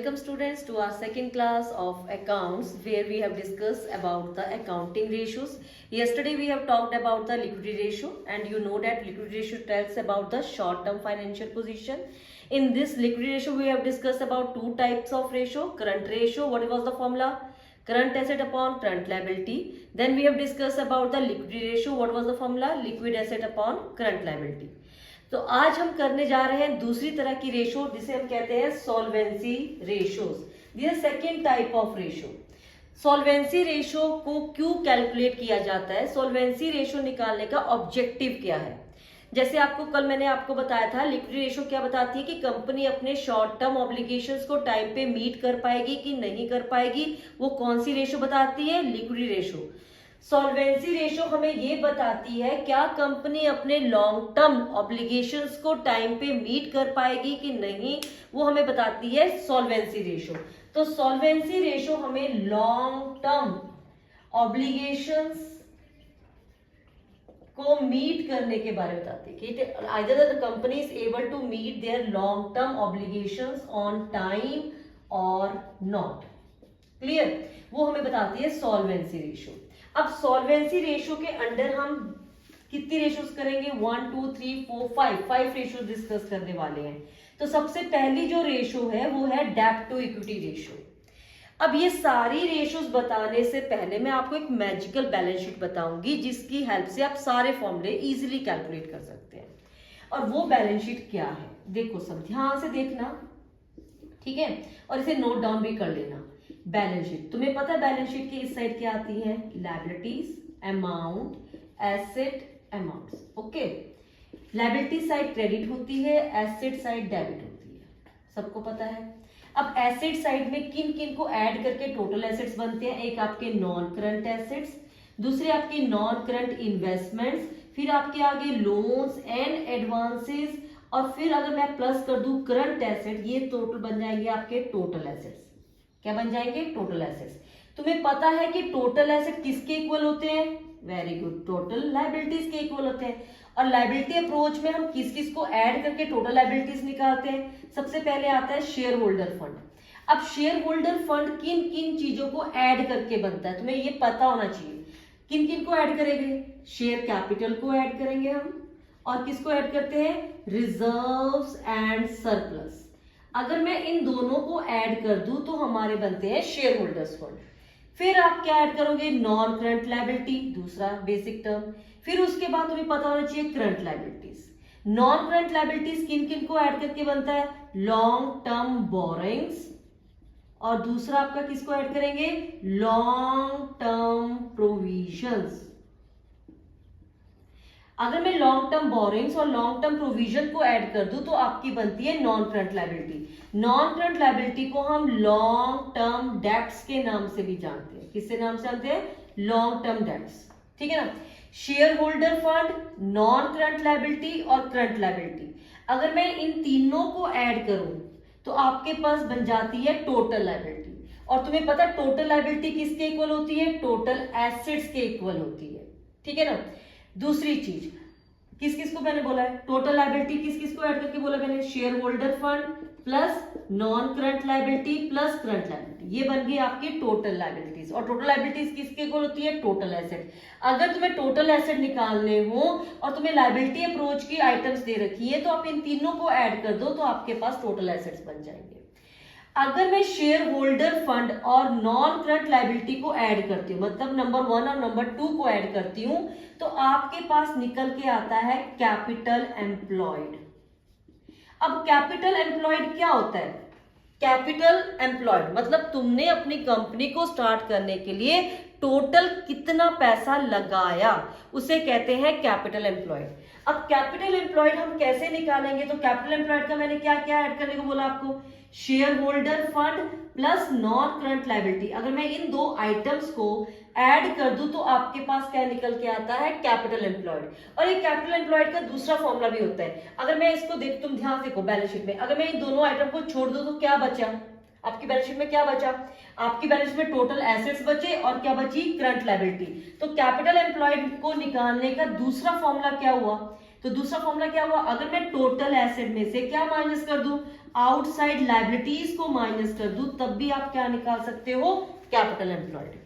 welcome students to our second class of accounts where we have discussed about the accounting ratios. Yesterday we have talked about the liquidity ratio and you know that liquidity ratio tells about the short term financial position. In this liquidity ratio we have discussed about two types of ratio. Current ratio, what was the formula? Current asset upon current liability. Then we have discussed about the liquidity ratio, what was the formula? Liquid asset upon current liability. तो आज हम करने जा रहे हैं दूसरी तरह की रेशो जिसे हम कहते हैं solvency ratios. This second type of ratio. Solvency ratio को क्यों कैलकुलेट किया जाता है, सॉल्वेंसी रेशो निकालने का ऑब्जेक्टिव क्या है. जैसे आपको कल मैंने आपको बताया था लिक्विडिटी रेशो क्या बताती है कि कंपनी अपने शॉर्ट टर्म ऑब्लिगेशंस को टाइम पे मीट कर पाएगी कि नहीं कर पाएगी, वो कौन सी रेशो बताती है? Liquidity ratio. सॉल्वेंसी रेशो हमें ये बताती है क्या कंपनी अपने लॉन्ग टर्म ऑब्लिगेशंस को टाइम पे मीट कर पाएगी कि नहीं, वो हमें बताती है सॉल्वेंसी रेशो. तो सॉल्वेंसी रेशो हमें लॉन्ग टर्म ऑब्लिगेशंस को मीट करने के बारे में बताती है कि either the company is able to meet their long term obligations on time और नॉट. क्लियर? वो हमें बताती है सॉल्वेंसी रेशो. अब सॉल्वेंसी रेशो के अंडर हम कितनी रेशोज करेंगे? 1 2 3 4 5 रेशोज डिस्कस करने वाले हैं. तो सबसे पहली जो रेशो है वो है डेब्ट टू इक्विटी रेशो. अब ये सारी रेशोज बताने से पहले मैं आपको एक मैजिकल बैलेंस शीट बताऊंगी जिसकी हेल्प से आप सारे फॉर्मूले इजीली कैलकुलेट कर सकते हैं. और वो बैलेंस शीट क्या है देखो, सब ध्यान से देखना, ठीक है, और इसे नोट डाउन भी कर लेना. बैलेंस शीट, तुम्हें पता है बैलेंस शीट की इस साइड क्या आती है? Liabilities, amount, asset, amounts. Okay, liability side credit होती है, एसेट साइड डेबिट होती है, सबको पता है. अब एसेट साइड में किन किन को ऐड करके टोटल एसेट्स बनते हैं? एक आपके नॉन करंट एसेट्स, दूसरे आपके नॉन करंट इन्वेस्टमेंट्स, फिर आपके आगे लोन्स एंड एडवांसेस, और फिर अगर मैं प्लस कर दूं करंट एसेट, ये टोटल बन जाएंगे आपके टोटल एसेट्स. क्या बन जाएंगे? Total assets. तुम्हें पता है कि टोटल एसेट किसके इक्वल होते हैं? वेरी गुड, टोटल लायबिलिटीज के इक्वल होते हैं. और लायबिलिटी अप्रोच में हम किस किस को ऐड करके टोटल लायबिलिटीज निकालते हैं? सबसे पहले आता है शेयर होल्डर फंड. अब शेयर होल्डर फंड किन किन चीजों को ऐड करके बनता है तुम्हें ये पता होना चाहिए. किन किन को ऐड करेंगे? शेयर कैपिटल को ऐड करेंगे हम, और किसको ऐड करते हैं? Reserves and surplus. अगर मैं इन दोनों को ऐड कर दूं तो हमारे बनते हैं शेयर होल्डर्स फंड. फिर आप क्या ऐड करोगे? नॉन करंट लायबिलिटी, दूसरा बेसिक टर्म. फिर उसके बाद तुम्हें पता होना चाहिए current liabilities. Non current liabilities किन किन को ऐड करके बनता है? लॉन्ग टर्म बोरिंग्स, और दूसरा आपका किसको ऐड करेंगे? Long term provisions. अगर मैं लॉन्ग टर्म बोरिंग्स और लॉन्ग टर्म प्रोविजन को ऐड कर दूं तो आपकी बनती है non current liability. Non current liability को हम लॉन्ग टर्म डेट्स के नाम से भी जानते हैं. किससे नाम से जानते हैं? Long term debts. ठीक है ना. Share holder fund, non current liability और करंट लायबिलिटी, अगर मैं इन तीनों को ऐड करूं तो आपके पास बन जाती है टोटल लायबिलिटी. और तुम्हें पता है टोटल लायबिलिटी किसके इक्वल होती है? टोटल एसेट्स के इक्वल होती है. ठीक है ना. दूसरी चीज, किस किस को मैंने बोला है? टोटल लायबिलिटी किस किस को ऐड करके बोला मैंने? Share holder fund plus non current liability plus current liability, ये बन गई आपकी टोटल लायबिलिटीज. और टोटल लायबिलिटीज किसके इक्वल होती है? Total asset. अगर तुम्हें टोटल एसेट निकालने हो और तुम्हें लायबिलिटी अप्रोच की आइटम्स दे रखी है तो आप इन तीनों को ऐड कर दो तो आपके पास टोटल एसेट्स बन जाएंगे. अगर मैं शेयर होल्डर फंड और नॉन करंट लायबिलिटी को ऐड करती हूँ, मतलब नंबर 1 और नंबर 2 को ऐड करती हूँ, तो आपके पास निकल के आता है कैपिटल एम्प्लॉयड. अब कैपिटल एम्प्लॉयड क्या होता है? कैपिटल एम्प्लॉयड मतलब तुमने अपनी कंपनी को स्टार्ट करने के लिए टोटल कितना पैसा लगाया, उसे कहते हैं कैपिटल एम्प्लॉयड. अब कैपिटल एम्प्लॉयड हम कैसे निकालेंगे? तो कैपिटल एम्प्लॉयड का मैंने क्या क्या ऐड करने को बोला आपको? Share holder fund plus non current liability. अगर मैं इन दो आइटम्स को ऐड कर दूं तो आपके पास क्या निकल के आता है? Capital employed. और ये कैपिटल एम्प्लॉयड का दूसरा फॉर्मूला भी होता है. अगर मैं इसको देख, तुम ध्यान से देखो बैलेंस शीट में, अगर मैं इन दोनों आइटम को छोड़ दूं तो क्या बचा? आपकी बैलेंस शीट में क्या बचा? आपकी बैलेंस शीट में टोटल एसेट्स बचे और क्या बची? Current liability. तो कैपिटल एम्प्लॉयड को निकालने का दूसरा फॉर्मूला क्या हुआ? तो दूसरा फॉर्मूला क्या हुआ, अगर मैं टोटल एसेट में से क्या माइनस कर दूं, आउटसाइड लायबिलिटीज को माइनस कर दूं, तब भी आप क्या निकाल सकते हो, कैपिटल एम्प्लॉयड।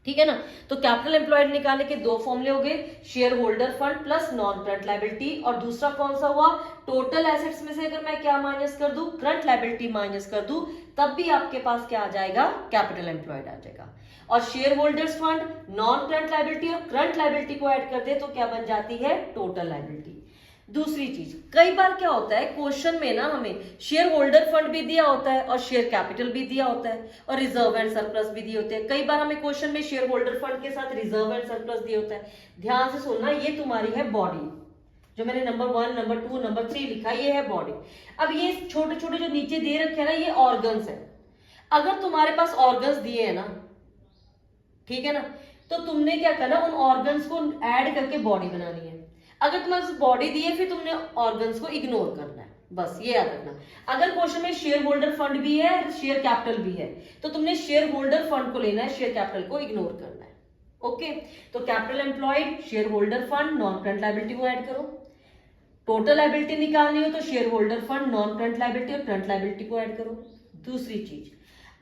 ठीक है ना। तो कैपिटल एम्प्लॉयड निकालने के दो फॉर्मूले हो गए, share holder fund plus non current liability, और दूसरा कौन सा हुआ, टोटल एसेट्स में से अगर मैं क्या माइनस कर दूं, करंट लायबिलिटी माइनस कर दूं, तब भी आपके पास क्या आ जाएगा, कैपिटल एम्प्लॉयड आ जाएगा। और share holders fund, non current liability और करंट लायबिलिटी को ऐड कर दे तो क्या बन जाती है, टोटल लायबिलिटी। दूसरी चीज, कई बार क्या होता है क्वेश्चन में ना, हमें शेयर होल्डर फंड भी दिया होता है और शेयर कैपिटल भी दिया होता है और रिजर्व एंड सरप्लस भी दिए होते हैं। कई बार हमें क्वेश्चन में शेयर होल्डर फंड के साथ रिजर्व एंड सरप्लस दिए होता है। ध्यान से सुनना, ये तुम्हारी है बॉडी, जो मैंने नंबर 1, नंबर 2, नंबर 3 लिखा, ये है बॉडी। अब ये छोटे छोटे जो नीचे दे रखे हैं ना, ये ऑर्गन्स है। अगर तुम्हारे पास ऑर्गन्स दिए है ना, ठीक है ना, तो तुमने क्या करना, उन ऑर्गन्स को ऐड करके बॉडी बनानी है। अगर तुम्हारे पास बॉडी दी है, फिर तुमने ऑर्गन्स को इग्नोर करना है, बस ये याद रखना। अगर क्वेश्चन में शेयर होल्डर फंड भी है, शेयर कैपिटल भी है, तो तुमने शेयर होल्डर फंड को लेना है, शेयर कैपिटल को इग्नोर करना है। ओके, तो capital employed, share holder fund, non current liability को ऐड करो। टोटल लायबिलिटी निकालनी हो तो share holder fund, non current liability और करंट लायबिलिटी को ऐड करो। दूसरी चीज,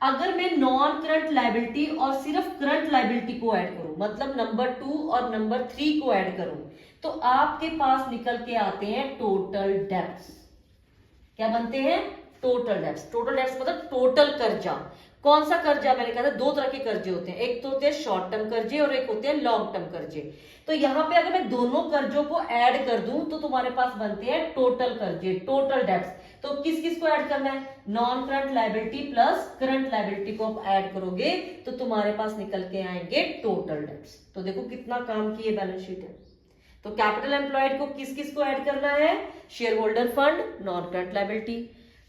अगर मैं नॉन करंट लायबिलिटी और सिर्फ करंट लायबिलिटी को ऐड करूं, मतलब नंबर 2 और नंबर 3 को ऐड करूं, तो आपके पास निकल के आते हैं टोटल डेब्ट्स। क्या बनते हैं, टोटल डेब्ट्स। टोटल डेब्ट्स मतलब टोटल कर्जा। कौन सा कर्जा, मैंने कहा था 2 तरह के कर्जे होते हैं, एक तो होते हैं शॉर्ट टर्म कर्जे और एक होते हैं लॉन्ग टर्म कर्जे। तो यहाँ पे अगर मैं दोनों कर्जों को ऐड कर दूं तो तुम्हारे पास बनते हैं टोटल कर्जे, टोटल डेब्ट्स। तो किस किस को ऐड करना है, non current liability plus current liability को आप ऐड करोगे तो तुम्हारे पास निकल के आएंगे टोटल डेब्ट्स। तो देखो कितना काम की ये बैलेंस शीट है। तो कैपिटल एम्प्लॉयड को किस किस को ऐड करना है, share holder fund, non current liability.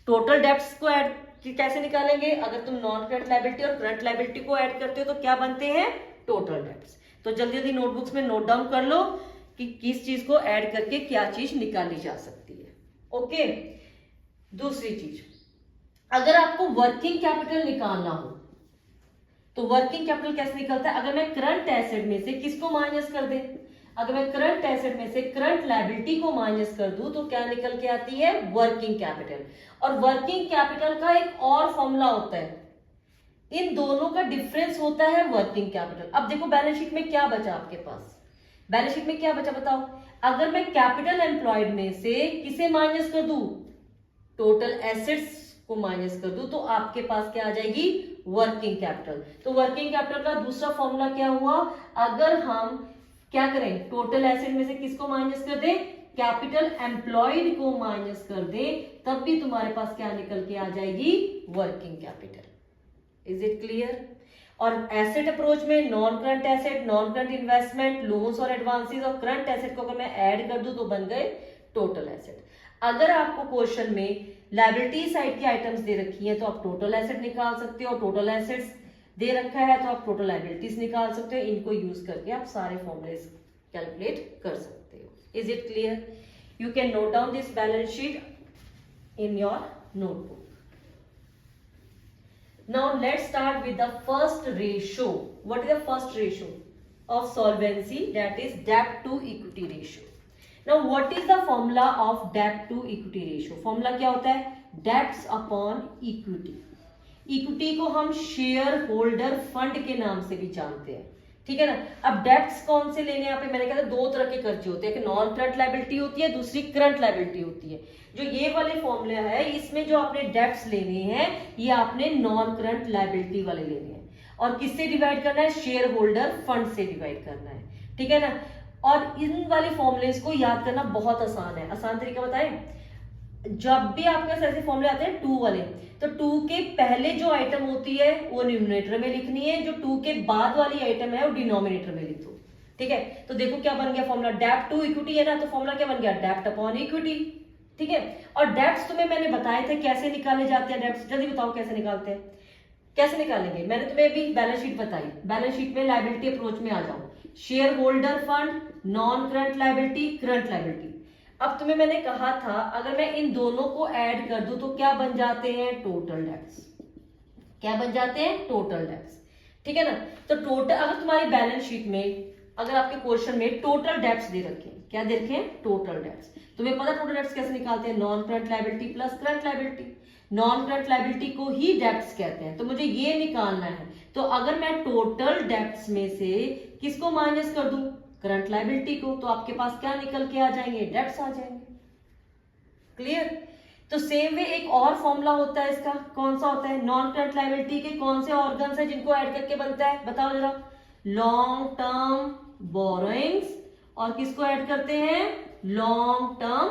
Total debts को ऐड कैसे निकालेंगे, अगर तुम नॉन करंट लायबिलिटी और करंट लायबिलिटी को ऐड करते हो तो क्या बनते हैं, टोटल डेब्ट्स। तो जल्दी जल्दी नोटबुक्स में नोट डाउन कर लो कि किस चीज को ऐड करके क्या चीज निकाली जा सकती है। ओके, दूसरी चीज, अगर आपको वर्किंग कैपिटल निकालना हो तो वर्किंग कैपिटल कैसे निकलता है, अगर मैं करंट एसेट में से किसको माइनस कर दे, अगर मैं करंट एसेट में से करंट लायबिलिटी को माइनस कर दूं तो क्या निकल के आती है, वर्किंग कैपिटल। और वर्किंग कैपिटल का एक और फॉर्मूला होता है, इन दोनों का डिफरेंस होता है वर्किंग कैपिटल। अब देखो बैलेंस शीट में क्या बचा आपके पास, बैलेंस शीट में क्या बचा बताओ, अगर मैं कैपिटल एम्प्लॉयड में से किसे माइनस कर दूं, टोटल एसेट्स को माइनस कर दूं, तो आपके पास क्या आ जाएगी, वर्किंग कैपिटल। तो वर्किंग कैपिटल का दूसरा फॉर्मूला क्या हुआ, अगर हम क्या करें, टोटल एसेट में से किसको माइनस कर दें, कैपिटल एम्प्लॉयड को माइनस कर दें, तब भी तुम्हारे पास क्या निकल के आ जाएगी, working capital. Is it clear. और एसेट अप्रोच में non current asset, non current investment, loans और एडवांसेस और करंट एसेट को अगर मैं ऐड कर दूं तो बन गए टोटल एसेट। अगर आपको क्वेश्चन में लायबिलिटी साइड की आइटम्स दे रखी हैं तो आप टोटल एसेट निकाल सकते हो, टोटल एसेट्स दे रखा है तो आप टोटल लायबिलिटीज निकाल सकते हो। इनको यूज करके आप सारे फॉर्मूलेस कैलकुलेट कर सकते हो। Is it clear. You can note down this balance sheet in your notebook. Now let's start with the first ratio. What is the first ratio of solvency? That is debt to equity ratio. Now what is the formula of debt to equity ratio? Formula क्या होता है, debts upon equity. Equity को हम share holder fund के नाम से भी जानते हैं, ठीक है ना। अब डेब्ट्स कौन से लेने, यहाँ पे मैंने कहा था 2 तरह के कर्जे होते हैं, एक नॉन करंट लायबिलिटी होती है, दूसरी करंट लायबिलिटी होती है। जो ये वाले फॉर्मूला है इसमें जो आपने डेब्ट्स लेने हैं ये आपने नॉन करंट लायबिलिटी वाले लेने हैं, और किससे डिवाइड करना है, शेयर होल्डर फंड से डिवाइड करना है, ठीक है ना। और इन वाले फॉर्मूलेस को याद करना बहुत आसान है। आसान तरीका बताएं, जब भी आपके पास ऐसे फॉर्मूले आते हैं 2 वाले, तो 2 के पहले जो आइटम होती है वो न्यूमरेटर में लिखनी है, जो 2 के बाद वाली आइटम है वो डिनोमिनेटर में लिख दो, ठीक है। तो देखो क्या बन गया फॉर्मूला, डेब्ट टू इक्विटी है ना, तो फॉर्मूला क्या बन गया, डेब्ट अपॉन इक्विटी, ठीक है। और डेब्ट्स तुम्हें मैंने बताए थे कैसे निकाले जाते हैं डेब्ट्स, जल्दी बताओ कैसे निकालते हैं, कैसे निकालेंगे। मैंने तुम्हें अभी बैलेंस शीट बताई, बैलेंस शीट में लायबिलिटी अप्रोच में आ जाओ, share holder fund, non current liability, current liability. अब तुम्हें मैंने कहा था अगर मैं इन दोनों को ऐड कर दूं तो क्या बन जाते हैं, टोटल डेब्ट्स। क्या बन जाते हैं, टोटल डेब्ट्स, ठीक है ना। तो टोटल, अगर तुम्हारी बैलेंस शीट में, अगर आपके क्वेश्चन में टोटल डेब्ट्स दे रखे हैं क्या दे रखे हैं? Total debts. तुम्हें पता टोटल डेट्स कैसे निकालते हैं? Non current liability plus current liability. Non current liability को ही डेट्स कहते हैं, तो मुझे ये निकालना है। तो अगर मैं टोटल डेट्स में से किसको माइनस कर दूं? करंट लायबिलिटी को, तो आपके पास क्या निकल के आ जाएंगे? डेट्स आ जाएंगे। क्लियर? तो सेम वे एक और फॉर्मूला होता है इसका, कौन सा होता है? नॉन करंट लायबिलिटी के कौन से ऑर्गन्स है जिनको ऐड करके बनता है? बताओ जरा। लॉन्ग टर्म बोरोइंग्स और किसको ऐड करते हैं? Long term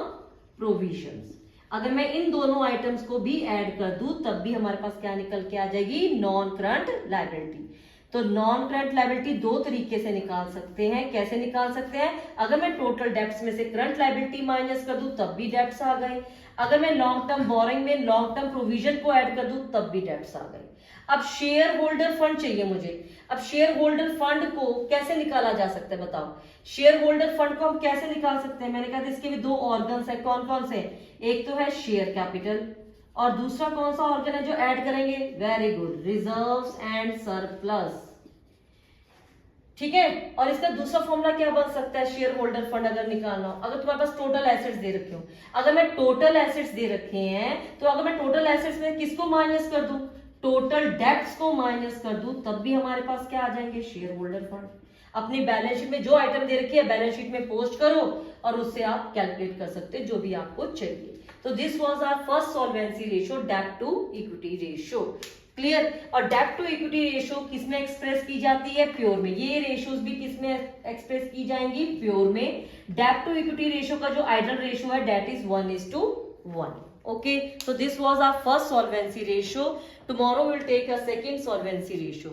provisions. अगर मैं इन दोनों आइटम्स को भी ऐड कर दूं तब भी हमारे पास क्या निकल के आ जाएगी? Non current liability. तो नॉन करंट लायबिलिटी दो तरीके से निकाल सकते हैं। कैसे निकाल सकते हैं? अगर मैं टोटल डेब्ट्स में से करंट लायबिलिटी माइनस कर दूं तब भी डेब्ट्स आ गए। अगर मैं लॉन्ग टर्म बोरिंग में लॉन्ग टर्म प्रोविजन को ऐड कर दूं तब भी डेब्ट्स आ गए। अब शेयर होल्डर फंड चाहिए मुझे। अब शेयर होल्डर फंड को कैसे निकाला जा सकता है? बताओ। शेयर होल्डर फंड को हम कैसे निकाल सकते हैं? मैंने कहा था इसके भी दो ऑर्गन्स है। कौन कौन से? एक तो है शेयर कैपिटल और दूसरा कौन सा ऑर्गन है जो ऐड करेंगे? Very good, reserves and surplus. ठीक है। और इसका दूसरा फॉर्मूला क्या बन सकता है? शेयर होल्डर फंड अगर निकालना हो, अगर तुम्हारे पास टोटल एसेट्स दे रखे हो, अगर मैं टोटल एसेट्स दे रखे हैं तो अगर मैं टोटल एसेट्स में किसको माइनस कर दूं? टोटल डेब्ट्स को माइनस कर दूं तब भी हमारे पास क्या आ जाएंगे? Share holder fund. अपनी बैलेंस शीट में जो आइटम दे रखी है बैलेंस शीट में पोस्ट करो और उससे आप कैलकुलेट कर सकते हैं जो भी आपको चाहिए। तो this was our first solvency ratio, डेब्ट टू इक्विटी रेशियो। क्लियर? और डेब्ट टू इक्विटी रेशियो किसमें एक्सप्रेस की जाती है? प्योर में। ये रेशियोज भी किसमें एक्सप्रेस की जाएंगी? प्योर में। डेब्ट टू इक्विटी रेशियो का जो आइडियल रेशियो है that is 1:1। okay, so this was our first solvency ratio. Tomorrow we'll take a second solvency ratio.